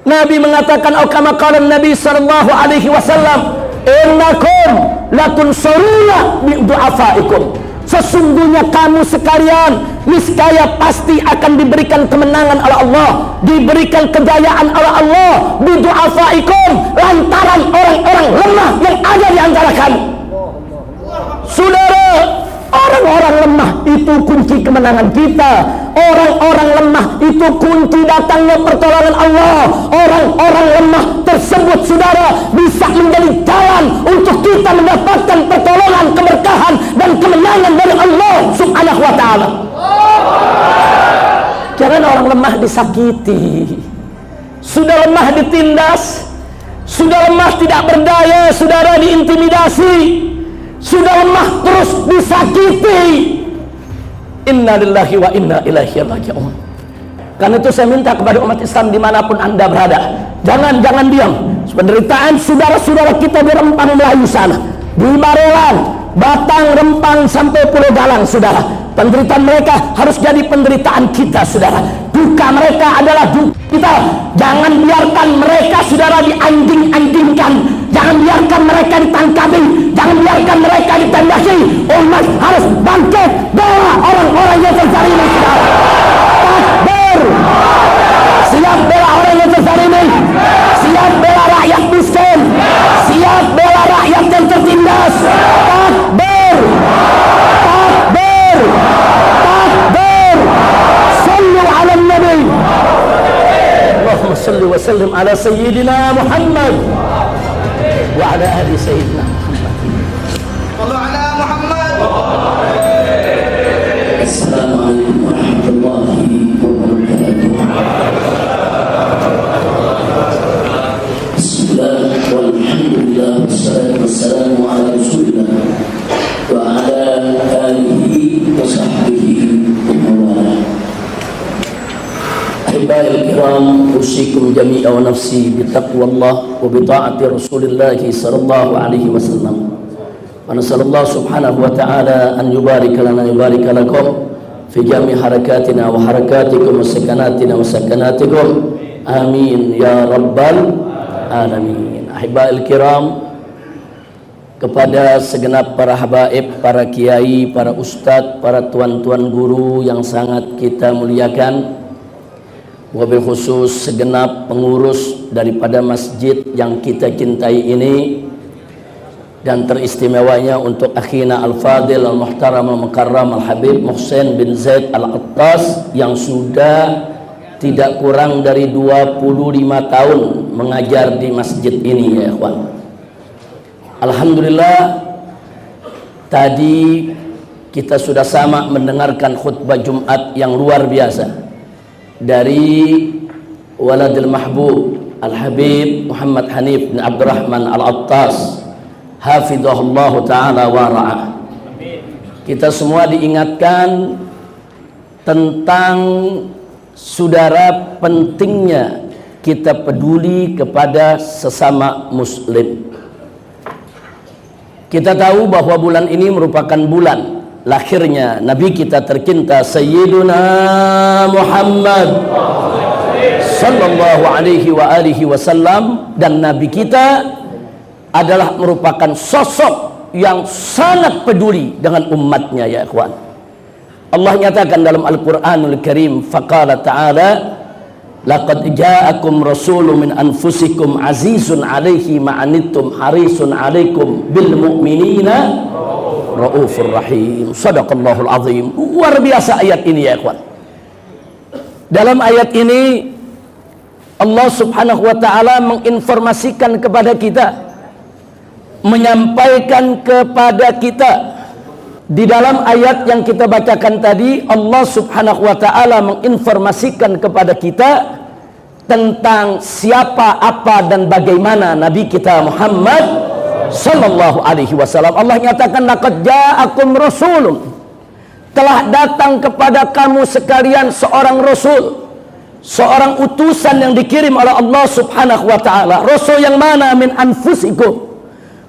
Nabi mengatakan, atau kama qala Nabi sallallahu alaihi wasallam, innakum latunsuruna bi du'afaikum. Sesungguhnya kamu sekalian niscaya pasti akan diberikan kemenangan oleh Allah, diberikan kejayaan oleh Allah bi du'afaikum, lantaran orang-orang lemah yang ada di antara kamu. Saudara, orang-orang lemah itu kunci kemenangan kita. Orang-orang lemah itu kunci datangnya pertolongan Allah. Orang-orang lemah tersebut, saudara, bisa menjadi jalan untuk kita mendapatkan pertolongan, keberkahan, dan kemenangan dari Allah Subhanahu wa ta'ala. Jangan orang lemah disakiti, sudah lemah ditindas, sudah lemah tidak berdaya, saudara, diintimidasi, sudah lemah terus disakiti. Inna lillahi wa inna ilaihi raji'un. Karena itu saya minta kepada umat Islam dimanapun anda berada, jangan diam. Penderitaan saudara-saudara kita di Rempang Melayu sana, di Barelang, Batang, Rempang sampai Pulau Galang, saudara, penderitaan mereka harus jadi penderitaan kita, saudara. Duka mereka adalah duka kita. Jangan biarkan mereka, saudara, dianjing-anjingkan. Jangan biarkan mereka ditangkapi. Jangan biarkan mereka ditandasi. Umat harus bangkit bela orang-orang yang terzalimi, saudara. Takbir. Siap bela orang yang terzalimi. Siap bela rakyat miskin. Siap bela rakyat yang tertindas. Takbir. Takbir. Takbir. Sallu ala nabi. Allahumma salli wa sallim ala sayyidina Muhammad wa ala ahli sayyidina Muhammad. Sallu ala Muhammad. Assalamualaikum warahmatullahi wabarakatuh. Bismillah walhamdulillah wassalatu wassalamu ala rasulillah wa ala alihi wa sahbihi wa mawala. Ahibahil kiram, usikum jami'a wa nafsi bitaqwallah wa bita'ati rasulillahi sallallahu alaihi wasallam. Wa nasallallahu subhanahu wa ta'ala an yubarika lana yubarika lakum fi jami harakatina wa harakatikum wa sakanatina wa sakanatikum. Amin ya rabbal alamin. Ahibahil kiram, kepada segenap para habaib, para kiai, para ustadz, para tuan-tuan guru yang sangat kita muliakan, wabil khusus segenap pengurus daripada masjid yang kita cintai ini, dan teristimewanya untuk akhina al-fadil al-muhtaram al-mukarram al-habib Muhsin bin Zaid al-Attas yang sudah tidak kurang dari 25 tahun mengajar di masjid ini, ya ikhwan. Alhamdulillah, tadi kita sudah sama mendengarkan khutbah Jumat yang luar biasa dari Waladil Mahbub Al-Habib Muhammad Hanif bin Abdurrahman Al-Attas, hafidhahullah ta'ala wa ra'ah. Kita semua diingatkan tentang, saudara, pentingnya kita peduli kepada sesama muslim. Kita tahu bahwa bulan ini merupakan bulan lahirnya Nabi kita tercinta Sayyiduna Muhammad sallallahu alaihi wa alihi wasallam, dan Nabi kita adalah merupakan sosok yang sangat peduli dengan umatnya, ya ikhwan. Allah nyatakan dalam Al-Quranul Karim, faqala ta'ala, laqad ja'akum rasulun min anfusikum azizun alaihi ma'anittum harisun alaikum bil mu'minina raufur rahim. Sadaqallahul azim. Luar biasa ayat ini, ya ikhwan. Dalam ayat ini Allah subhanahu wa ta'ala menginformasikan kepada kita, menyampaikan kepada kita. Di dalam ayat yang kita bacakan tadi, Allah subhanahu wa ta'ala menginformasikan kepada kita tentang siapa, apa, dan bagaimana Nabi kita Muhammad sallallahu alaihi wasallam. Allah nyatakan, laqad ja'akum rasulun, telah datang kepada kamu sekalian seorang rasul, seorang utusan yang dikirim oleh Allah subhanahu wa ta'ala. Rasul yang mana? Min anfusikum,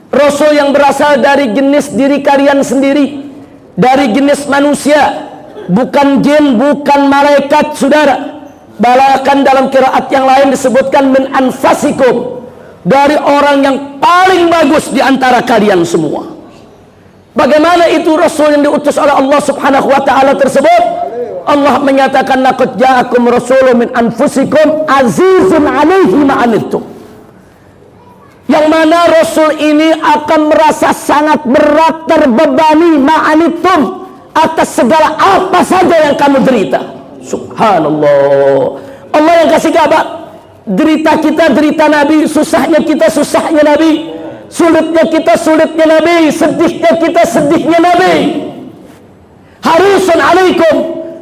rasul yang berasal dari jenis diri kalian sendiri, dari jenis manusia, bukan jin, bukan malaikat, saudara. Bahkan dalam qiraat yang lain disebutkan min anfasikum, dari orang yang paling bagus di antara kalian semua. Bagaimana itu Rasul yang diutus oleh Allah Subhanahu wa taala tersebut? Allah menyatakan laqad ja'akum rasulun min anfusikum azizun 'alaihi ma 'anittum. Yang mana Rasul ini akan merasa sangat berat, terbebani ma'anittum, atas segala apa saja yang kamu derita. Subhanallah. Allah yang kasih kabar. Derita kita derita Nabi, susahnya kita susahnya Nabi, sulitnya kita sulitnya Nabi, sedihnya kita sedihnya Nabi. Harisun alaikum,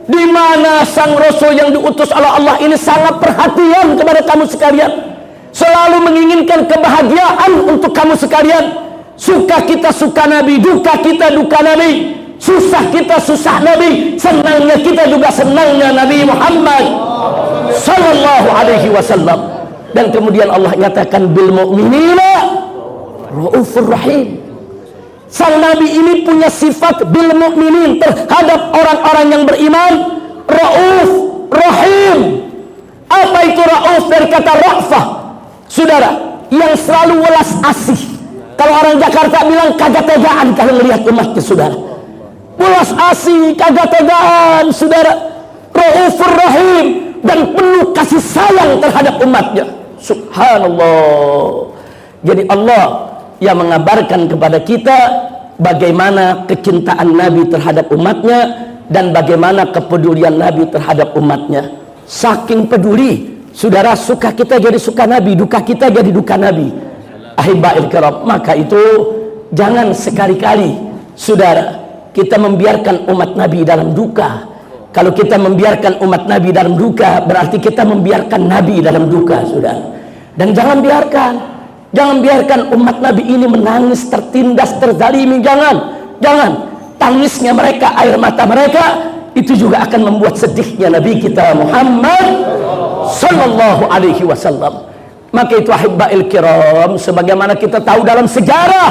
di mana sang Rasul yang diutus oleh Allah ini sangat perhatian kepada kamu sekalian, selalu menginginkan kebahagiaan untuk kamu sekalian. Suka kita suka Nabi, duka kita duka Nabi, susah kita susah Nabi, senangnya kita juga senangnya Nabi Muhammad sallallahu alaihi wasallam. Dan kemudian Allah nyatakan bil mu'minina raufur rahim. Sang Nabi ini punya sifat bil mu'minin, terhadap orang-orang yang beriman, rauf rahim. Apa itu rauf? Dari kata ra'fah, saudara, yang selalu welas asih. Kalau orang Jakarta bilang kagak tegaan kalau melihat umatnya, saudara. Welas asih, kagak tegaan, saudara. Raufur rahim, dan penuh kasih sayang terhadap umatnya. Subhanallah. Jadi Allah yang mengabarkan kepada kita bagaimana kecintaan Nabi terhadap umatnya dan bagaimana kepedulian Nabi terhadap umatnya. Saking peduli, saudara, suka kita jadi suka Nabi, duka kita jadi duka Nabi. Ahibba'il kiram, maka itu jangan sekali-kali, saudara, kita membiarkan umat Nabi dalam duka. Kalau kita membiarkan umat Nabi dalam duka, berarti kita membiarkan Nabi dalam duka, saudara. Dan jangan biarkan umat Nabi ini menangis, tertindas, terzalimi. Jangan. Tangisnya mereka, air mata mereka, itu juga akan membuat sedihnya Nabi kita Muhammad sallallahu alaihi wasallam. Maka itu ahibba'il kiram, sebagaimana kita tahu dalam sejarah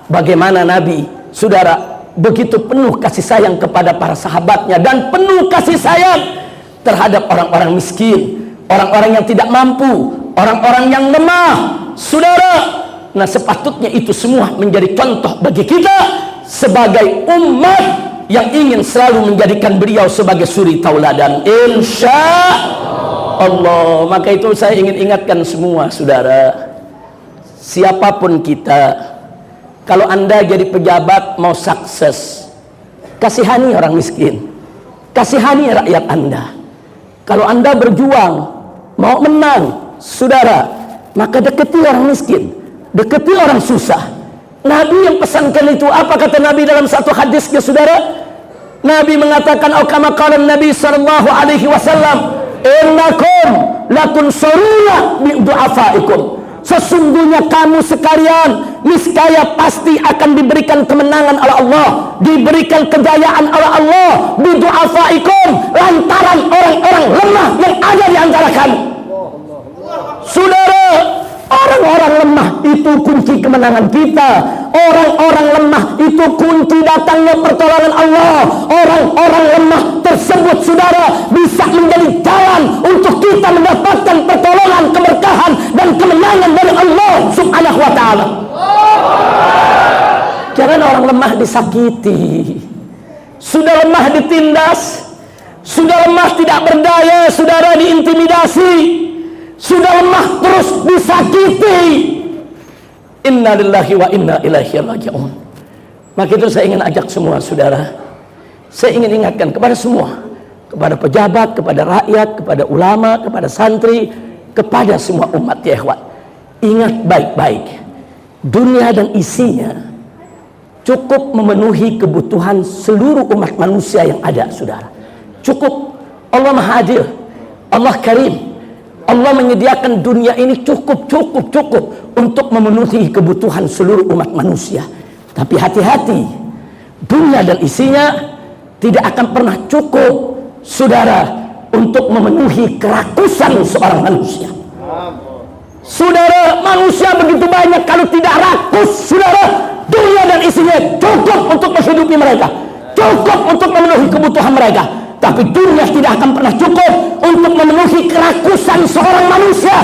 bagaimana Nabi, saudara, begitu penuh kasih sayang kepada para sahabatnya dan penuh kasih sayang terhadap orang-orang miskin, orang-orang yang tidak mampu, orang-orang yang lemah, saudara. Nah, sepatutnya itu semua menjadi contoh bagi kita sebagai umat yang ingin selalu menjadikan beliau sebagai suri tauladan, insya Allah. Maka itu saya ingin ingatkan semua, saudara, siapapun kita, kalau Anda jadi pejabat mau sukses, kasihani orang miskin, kasihani rakyat Anda. Kalau Anda berjuang mau menang, saudara, maka deketi orang miskin, deketi orang susah. Nabi yang pesankan itu. Apa kata Nabi dalam satu hadisnya, saudara? Nabi mengatakan, kama qala Nabi sallallahu alaihi wasallam, innakum latunsuruna bi du'afaikum. Sesungguhnya kamu sekalian niscaya pasti akan diberikan kemenangan oleh Allah, diberikan kejayaan oleh Allah bi du'afaikum, lantaran orang-orang lemah yang ada di antara kamu. Saudara, orang-orang lemah itu kunci kemenangan kita. Orang-orang lemah itu kunci datangnya pertolongan Allah. Orang-orang lemah tersebut, saudara, bisa menjadi jalan untuk kita mendapatkan pertolongan, keberkahan dan kemenangan dari Allah Subhanahu wa ta'ala. Jangan orang lemah disakiti, sudah lemah ditindas, sudah lemah tidak berdaya, saudara, diintimidasi, sudah lemah terus disakiti. Inna lillahi wa inna ilaihi raji'un. Maka itu saya ingin ajak semua, saudara, saya ingin ingatkan kepada semua, kepada pejabat, kepada rakyat, kepada ulama, kepada santri, kepada semua umat, ya ikhwan, ingat baik-baik, dunia dan isinya cukup memenuhi kebutuhan seluruh umat manusia yang ada, saudara. Cukup. Allah Maha Adil, Allah Karim. Allah menyediakan dunia ini cukup untuk memenuhi kebutuhan seluruh umat manusia. Tapi hati-hati, dunia dan isinya tidak akan pernah cukup, saudara, untuk memenuhi kerakusan seorang manusia. Saudara, manusia begitu banyak, kalau tidak rakus, saudara, dunia dan isinya cukup untuk menghidupi mereka, cukup untuk memenuhi kebutuhan mereka. tapi dunia tidak akan pernah cukup untuk memenuhi kerakusan seorang manusia.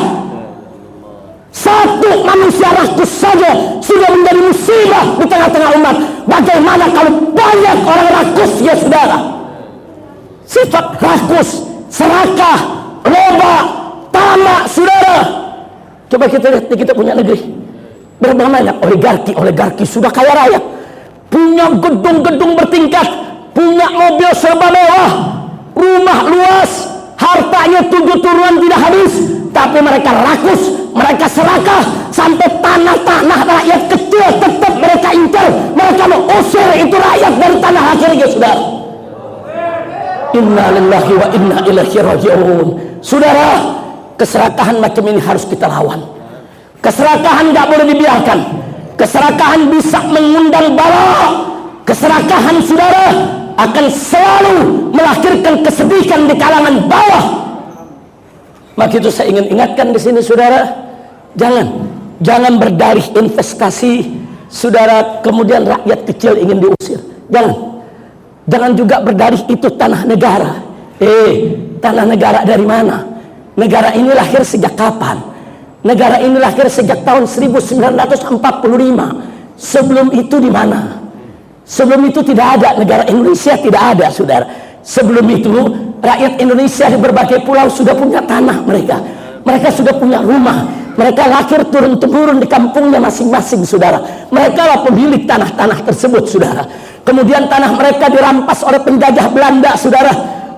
Satu manusia rakus saja sudah menjadi musibah di tengah-tengah umat. Bagaimana kalau banyak orang rakus, ya saudara? Sifat rakus, serakah, loba, tamak, saudara. Coba kita lihat di kita punya negeri. Berapa banyak oligarki sudah kaya raya, punya gedung-gedung bertingkat, punya mobil serba mewah, rumah luas, hartanya 7 turunan tidak habis, tapi mereka rakus, mereka serakah, sampai tanah-tanah rakyat kecil tetap mereka incar, mereka mau usir itu rakyat dari tanah akhirnya, saudara. Inna lillahi wa inna ilaihi raji'un. Saudara, keserakahan macam ini harus kita lawan. Keserakahan tidak boleh dibiarkan. Keserakahan bisa mengundang bala. Keserakahan, saudara, akan selalu melahirkan kesedihan di kalangan bawah. Maka itu saya ingin ingatkan di sini, saudara, jangan berdalih investasi, saudara, kemudian rakyat kecil ingin diusir. Jangan juga berdalih itu tanah negara. Tanah negara dari mana? Negara ini lahir sejak kapan? Negara ini lahir sejak tahun 1945. Sebelum itu di mana? Sebelum itu tidak ada, negara Indonesia tidak ada, saudara. Sebelum itu rakyat Indonesia di berbagai pulau sudah punya tanah mereka. Mereka sudah punya rumah. Mereka lahir turun-temurun di kampungnya masing-masing, saudara. Mereka lah pemilik tanah-tanah tersebut, saudara. Kemudian tanah mereka dirampas oleh penjajah Belanda, saudara.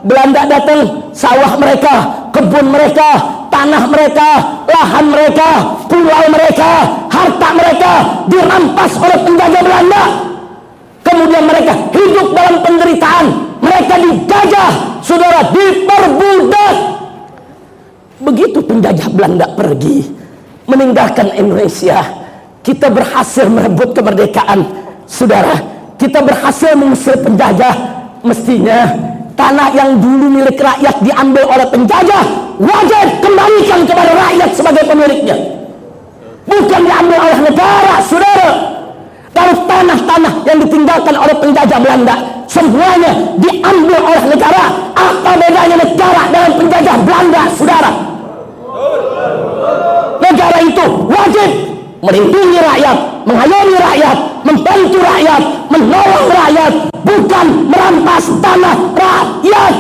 Belanda datang, sawah mereka, kebun mereka, tanah mereka, lahan mereka, pulau mereka, harta mereka dirampas oleh penjajah Belanda. Kemudian mereka hidup dalam penderitaan, mereka dijajah, saudara, diperbudak. Begitu penjajah Belanda pergi meninggalkan Indonesia, kita berhasil merebut kemerdekaan, saudara. Kita berhasil mengusir penjajah. Mestinya tanah yang dulu milik rakyat diambil oleh penjajah, wajib kembalikan kepada rakyat sebagai pemiliknya, bukan diambil oleh negara, saudara. Kalau tanah-tanah yang ditinggalkan oleh penjajah Belanda semuanya diambil oleh negara, apa bedanya negara dengan penjajah Belanda, saudara? Negara itu wajib melindungi rakyat, mengayomi rakyat, membantu rakyat, menolong rakyat, bukan merampas tanah rakyat.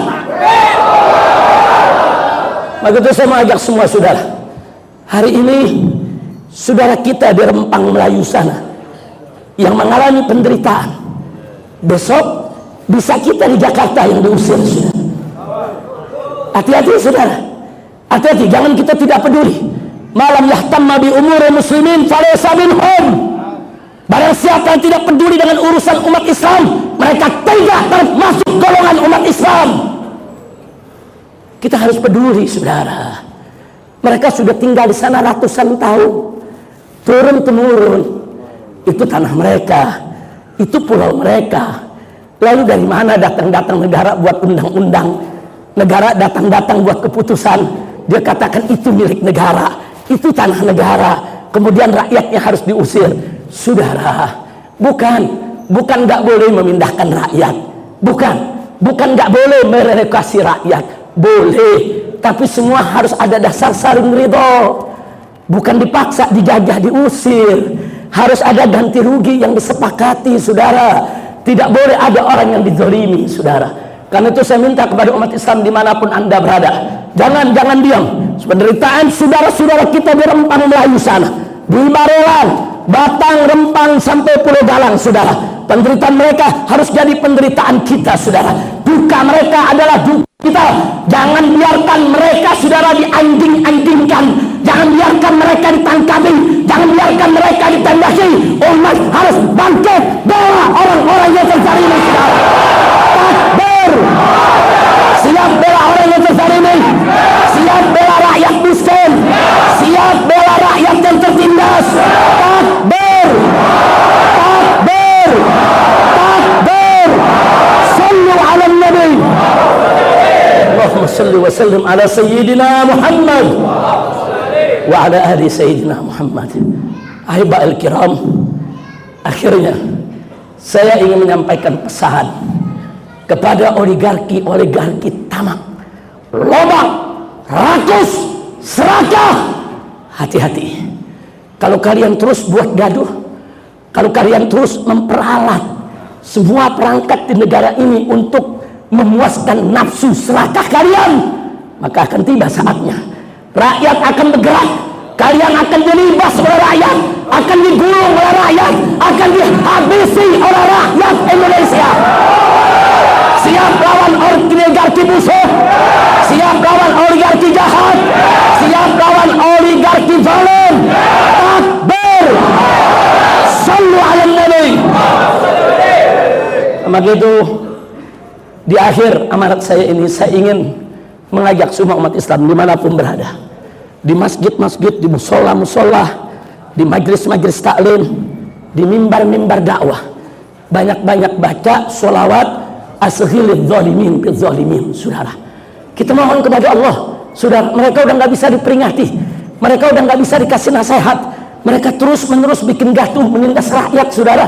Maka itu saya mengajak semua saudara, hari ini saudara kita di Rempang Melayu sana yang mengalami penderitaan, besok bisa kita di Jakarta yang diusir, saudara. Hati-hati, saudara, hati-hati, jangan kita tidak peduli. Malam yahtamma bi umuri muslimin falaysa minhum. Barang siapa yang tidak peduli dengan urusan umat Islam, mereka tidak termasuk golongan umat Islam. Kita harus peduli, saudara. Mereka sudah tinggal di sana ratusan tahun, turun temurun. Itu tanah mereka, itu pulau mereka. Lalu dari mana datang-datang negara buat undang-undang, negara datang-datang buat keputusan, dia katakan itu milik negara, itu tanah negara, kemudian rakyatnya harus diusir. Saudara, bukan nggak boleh memindahkan rakyat, bukan nggak boleh merelokasi rakyat, boleh, tapi semua harus ada dasar saling ridho, bukan dipaksa, dijajah, diusir. Harus ada ganti rugi yang disepakati, saudara. Tidak boleh ada orang yang dizalimi, saudara. Karena itu saya minta kepada umat Islam dimanapun anda berada, jangan diam. Penderitaan saudara-saudara kita di Rempang Melayu sana, di Barelang, Batang, Rempang sampai Pulau Galang, saudara. Penderitaan mereka harus jadi penderitaan kita, saudara. Duka mereka adalah duka kita. Jangan biarkan mereka, saudara, dianjing-anjingkan. Jangan biarkan mereka ditangkapi. Jangan biarkan mereka ditandasi. Umat harus bangkit bela orang-orang yang terzalimi, saudara. Takbir. Siap bela orang yang terzalimi. Siap bela rakyat miskin. Siap bela rakyat yang tertindas. Takbir. Takbir. Takbir. Sallu ala nabi. Allahumma salli wa sallim ala sayyidina Muhammad wa ala ahli sayyidina Muhammad. Ahiba'il kiram, akhirnya saya ingin menyampaikan pesan kepada oligarki tamak, lobak, rakus, serakah. Hati-hati. Kalau kalian terus buat gaduh, kalau kalian terus memperalat semua perangkat di negara ini untuk memuaskan nafsu serakah kalian, maka akan tiba saatnya rakyat akan bergerak. Kalian akan dilibas oleh rakyat, akan digulung oleh rakyat, akan dihabisi oleh rakyat Indonesia. Siap lawan oligarki musuh, siap lawan oligarki jahat, siap lawan oligarki zalim. Takbir, sallu ala nabi. Maka itu di akhir amanat saya ini, saya ingin mengajak semua umat Islam dimanapun berada, di masjid-masjid, di musola-musola, di majlis-majlis taklim, di mimbar-mimbar dakwah, banyak-banyak baca sholawat ashilid zalimin bil zalimin. Saudara, kita mohon kepada Allah. Saudara, mereka udah nggak bisa diperingati, mereka udah nggak bisa dikasih nasihat, mereka terus-menerus bikin gaduh, menindas rakyat. Saudara,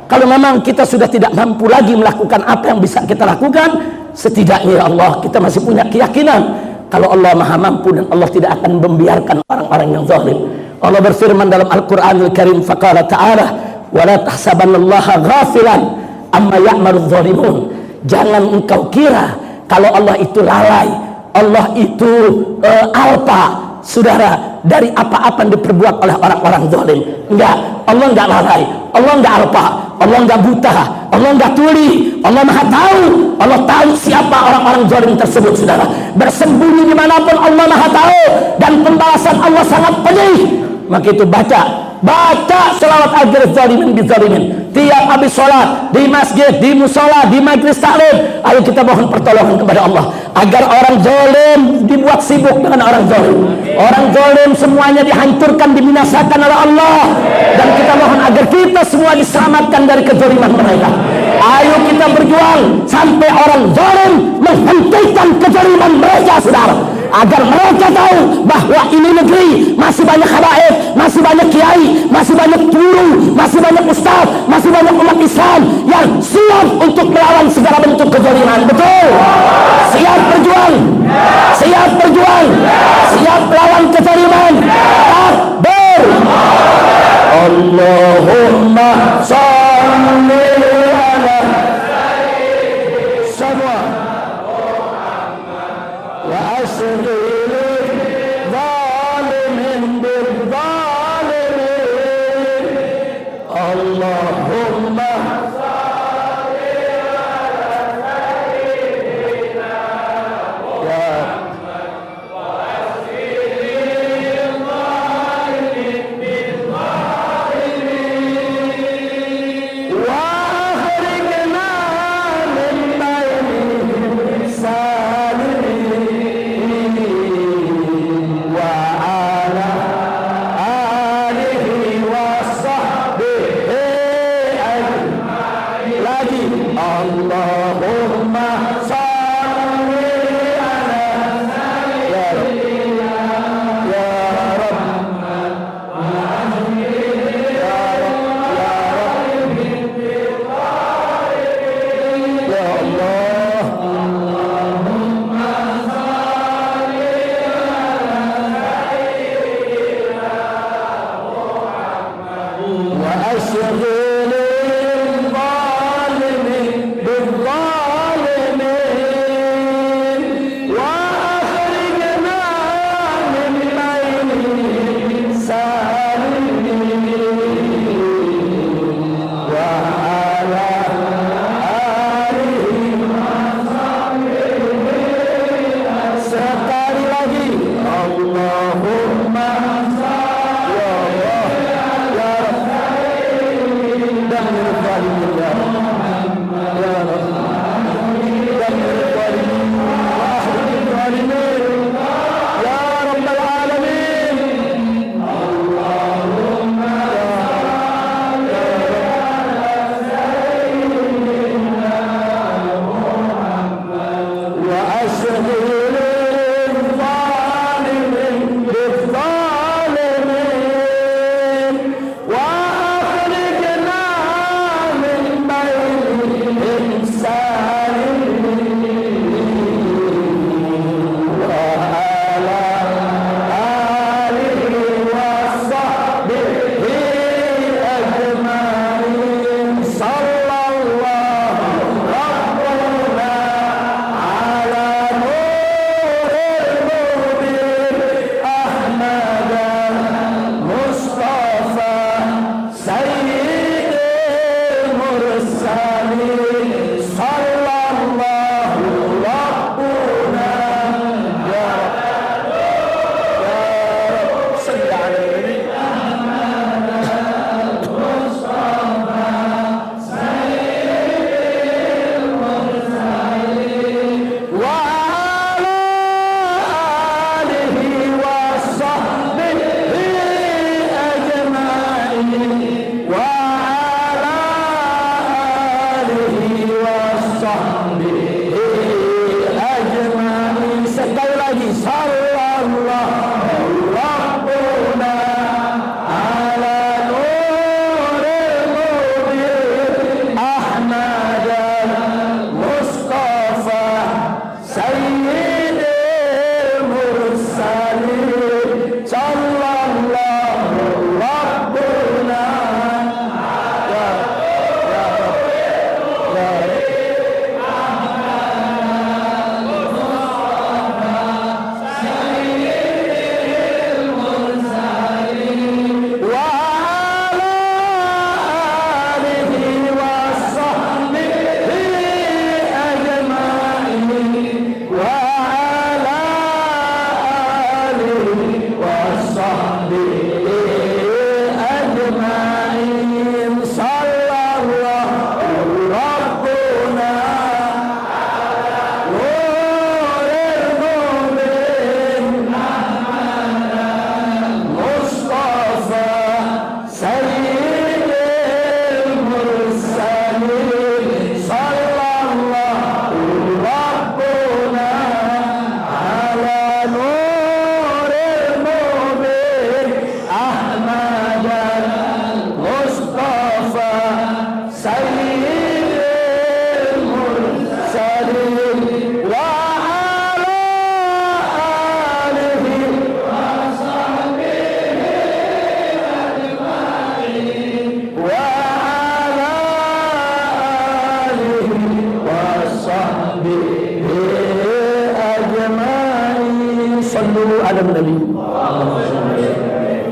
kalau memang kita sudah tidak mampu lagi melakukan apa yang bisa kita lakukan, setidaknya ya Allah, kita masih punya keyakinan kalau Allah maha mampu dan Allah tidak akan membiarkan orang-orang yang zalim. Allah berfirman dalam Al-Quranul Karim, faqala ta'ala wala tahsabannallaha ghafilan amma ya'maludz zalimun. Jangan engkau kira kalau Allah itu lalai, Allah itu alpa, saudara, dari apa-apa yang diperbuat oleh orang-orang zalim. Enggak, Allah enggak lalai, Allah enggak alpa, Allah enggak buta, Allah enggak tuli, Allah maha tahu. Allah tahu siapa orang-orang zalim tersebut, saudara. Bersembunyi dimanapun Allah maha tahu, dan pembalasan Allah sangat pedih. Maka itu baca selawat akhir zalimin bizalimin tiap habis sholat, di masjid, di musola, di majlis taklim. Ayo kita mohon pertolongan kepada Allah agar orang zalim dibuat sibuk dengan orang zalim, orang zalim semuanya dihancurkan, dibinasakan oleh Allah, dan kita mohon agar kita semua diselamatkan dari kezaliman mereka. Ayo kita berjuang sampai orang zalim menghentikan kezaliman mereka, saudara, agar mereka tahu bahwa ini negeri masih banyak habaib, masih banyak kiai, masih banyak guru, masih banyak ustaz, masih banyak umat Islam yang siap untuk melawan segala bentuk kezaliman. Betul, siap berjuang, siap berjuang, siap melawan kezaliman. Takbir, Allahumma shalli ala semua wa asri zalimin bil zalimin. Allahumma shalli ala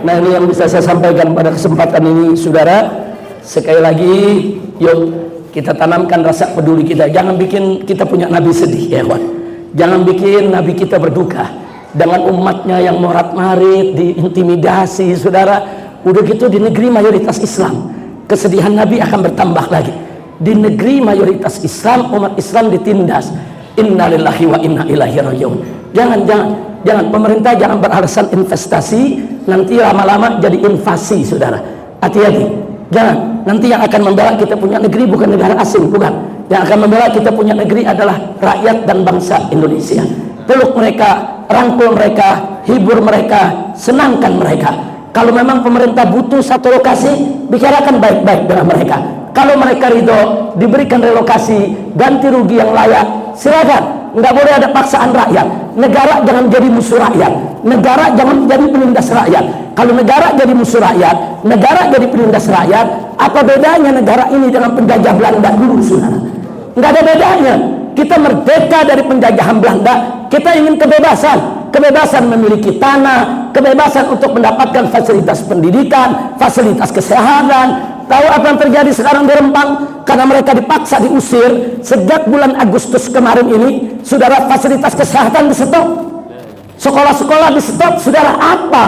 Nah, ini yang bisa saya sampaikan pada kesempatan ini, saudara. Sekali lagi, yuk kita tanamkan rasa peduli kita. Jangan bikin kita punya nabi sedih, ya kawan. Jangan bikin nabi kita berduka dengan umatnya yang morat-marit, diintimidasi, saudara. Udah gitu di negeri mayoritas Islam, kesedihan nabi akan bertambah lagi. Di negeri mayoritas Islam, umat Islam ditindas. Innalillahi wa inna ilaihi rajiun. Jangan pemerintah jangan beralasan investasi, nanti lama-lama jadi invasi, saudara. Hati-hati. Jangan. Nanti yang akan membela kita punya negeri bukan negara asing, bukan. Yang akan membela kita punya negeri adalah rakyat dan bangsa Indonesia. Peluk mereka, rangkul mereka, hibur mereka, senangkan mereka. Kalau memang pemerintah butuh satu lokasi, bicarakan baik-baik dengan mereka. Kalau mereka ridho, diberikan relokasi, ganti rugi yang layak, silakan. Nggak boleh ada paksaan rakyat. Negara jangan jadi musuh rakyat. Negara jangan jadi penindas rakyat. Kalau negara jadi musuh rakyat, negara jadi penindas rakyat, apa bedanya negara ini dengan penjajah Belanda dulu, saudara? Nggak ada bedanya. Kita merdeka dari penjajahan Belanda. Kita ingin kebebasan. Kebebasan memiliki tanah, kebebasan untuk mendapatkan fasilitas pendidikan, fasilitas kesehatan. Tahu apa yang terjadi sekarang di Rempang? Karena mereka dipaksa diusir. Sejak bulan Agustus kemarin ini, saudara, fasilitas kesehatan di stop, sekolah-sekolah di stop, saudara. Apa?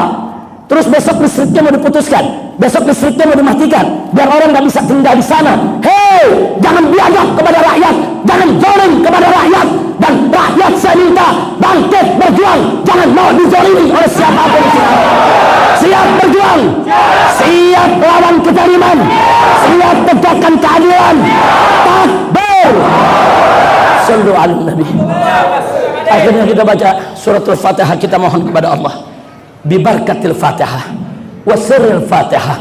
Terus besok listriknya mau diputuskan, besok listriknya mau dimatikan, biar orang nggak bisa tinggal di sana. Hei, jangan biadab kepada rakyat, jangan zalim kepada rakyat, dan rakyat saya minta bangkit berjuang, jangan mau dizalimi oleh siapapun. Siap berjuang, siap lawan kezaliman, siap tegakkan keadilan. Takbir. Sallu ala Nabi. Akhirnya kita baca suratul Fatihah, kita mohon kepada Allah bibarkatil Fatihah wasirril Fatihah,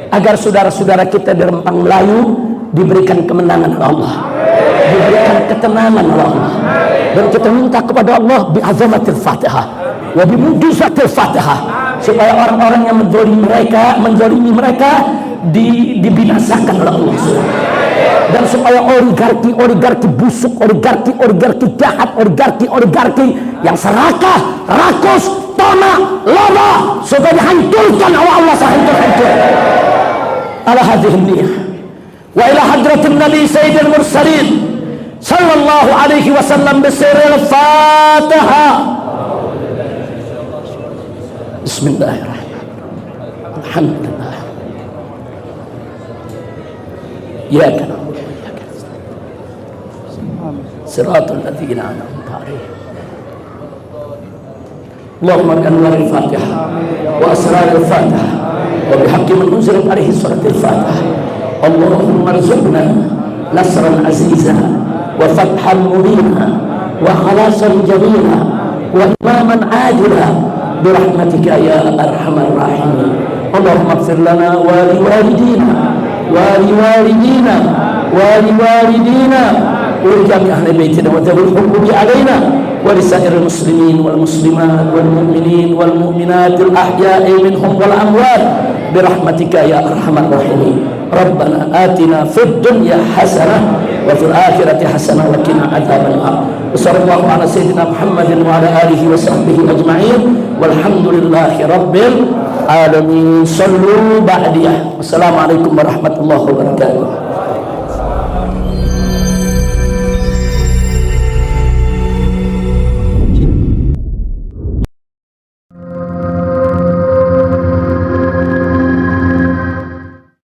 agar saudara-saudara kita di Rempang Melayu diberikan kemenangan oleh Allah, diberikan ketenangan oleh Allah. Dan kita minta kepada Allah bi'azamatil Fatihah wa bimujizatil Fatihah, supaya orang-orang yang menzalimi mereka dibinasakan oleh Allah, dan supaya oligarki busuk, oligarki jahat, oligarki yang serakah, rakus, tonak, loba, supaya dihancurkan oleh Allah sehancur-hancur. Ala hadhihi niyah wa ila hadratin Nabi Sayyidil Mursalin sallallahu alaihi wasallam bisirril Fatihah. Bismillahirrahmanirrahim. Alhamdulillah. Ya kana siratal ladzina an'amta 'alaihim. Allahumma kanwar al-Fatihah wa asrar al-Fatihah wa bihaqqi man unzilat alaihi suratul Fatihah. Allahumma arzuqna nasran aziza wa fathan mubina wa khalasan jamila wa imaman adila birahmatika ya arhamar rahimin. Allahumma ighfir lana wa liwalidina wa liwalidina wa liwalidina wa jami' ahli baitina wa tawil hukmi alaina wa lisairil muslimin wal muslimat wal mu'minin wal mu'minatil ahya'i minhum wal amwat birahmatika ya arhamar rahimin. Rabbana atina fid dunya hasanah wa fil akhirati hasanah wa qina adzabannar. Wassallallahu ala sayyidina Muhammadin wa ala alihi wa sahbihi ajma'in walhamdulillahi rabbil alamin. Sallu ba'diyah. Wassalamualaikum warahmatullahi wabarakatuh.